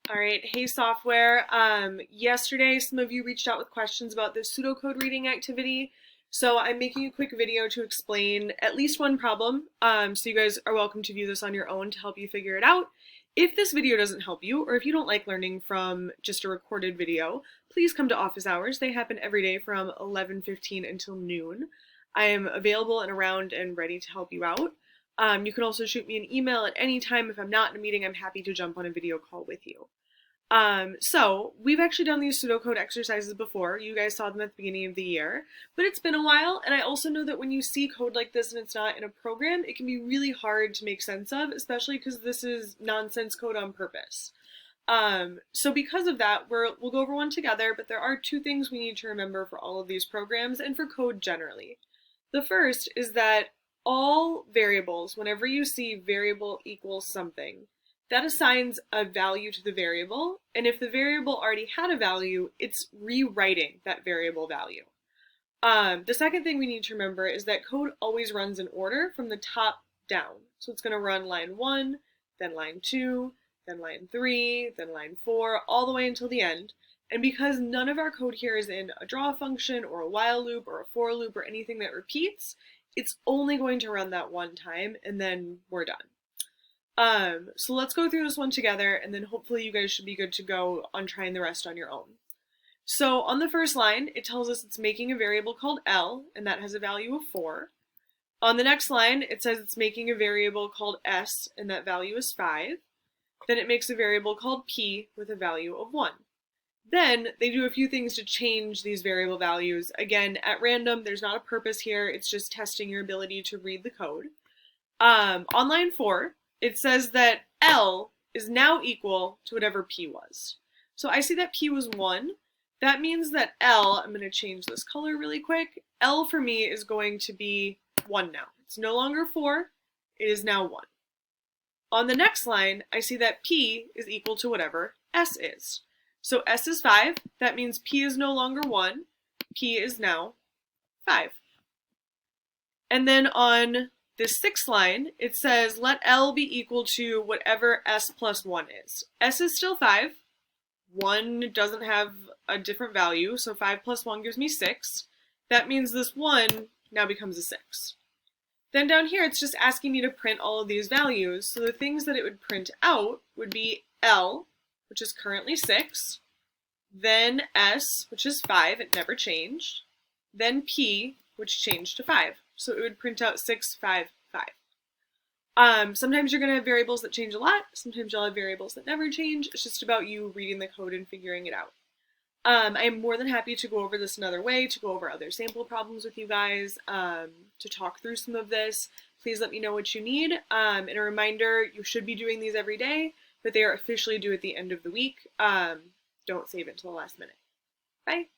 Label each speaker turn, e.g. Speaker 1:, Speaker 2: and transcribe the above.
Speaker 1: All right, hey software. Yesterday some of you reached out with questions about the pseudocode reading activity. So I'm making a quick video to explain at least one problem. So you guys are welcome to view this on your own to help you figure it out. If this video doesn't help you, or if you don't like learning from just a recorded video, please come to office hours. They happen every day from 11:15 until noon. I am available and around and ready to help you out. You can also shoot me an email at any time. If I'm not in a meeting, I'm happy to jump on a video call with you. So we've actually done these pseudocode exercises before. You guys saw them at the beginning of the year, but it's been a while, and I also know that when you see code like this and it's not in a program, it can be really hard to make sense of, especially because this is nonsense code on purpose. So because of that, we'll go over one together, but there are two things we need to remember for all of these programs and for code generally. The first is that all variables, whenever you see variable equals something, that assigns a value to the variable, and if the variable already had a value, it's rewriting that variable value. The second thing we need to remember is that code always runs in order from the top down. So it's going to run line 1, then line 2, then line 3, then line 4, all the way until the end. And because none of our code here is in a draw function or a while loop or a for loop or anything that repeats, it's only going to run that one time and then we're done. So let's go through this one together, and then hopefully you guys should be good to go on trying the rest on your own. So on the first line, it tells us it's making a variable called L, and that has a value of 4. On the next line, it says it's making a variable called S, and that value is 5. Then it makes a variable called P with a value of 1. Then they do a few things to change these variable values. Again, at random, there's not a purpose here, it's just testing your ability to read the code. On line 4, it says that L is now equal to whatever P was. So I see that P was 1. That means that L, I'm going to change this color really quick, L for me is going to be 1 now. It's no longer 4, it is now 1. On the next line, I see that P is equal to whatever S is. So S is 5, that means P is no longer 1, P is now 5. And then on this sixth line, it says let L be equal to whatever S plus 1 is. S is still 5. 1 doesn't have a different value, so 5 plus 1 gives me 6. That means this 1 now becomes a 6. Then down here, it's just asking me to print all of these values. So the things that it would print out would be L, which is currently 6, then S, which is 5, it never changed, then P, which changed to 5. So it would print out 6, 5, 5. Sometimes you're going to have variables that change a lot. Sometimes you'll have variables that never change. It's just about you reading the code and figuring it out. I am more than happy to go over this another way, to go over other sample problems with you guys, to talk through some of this. Please let me know what you need. And a reminder, you should be doing these every day, but they are officially due at the end of the week. Don't save it until the last minute. Bye.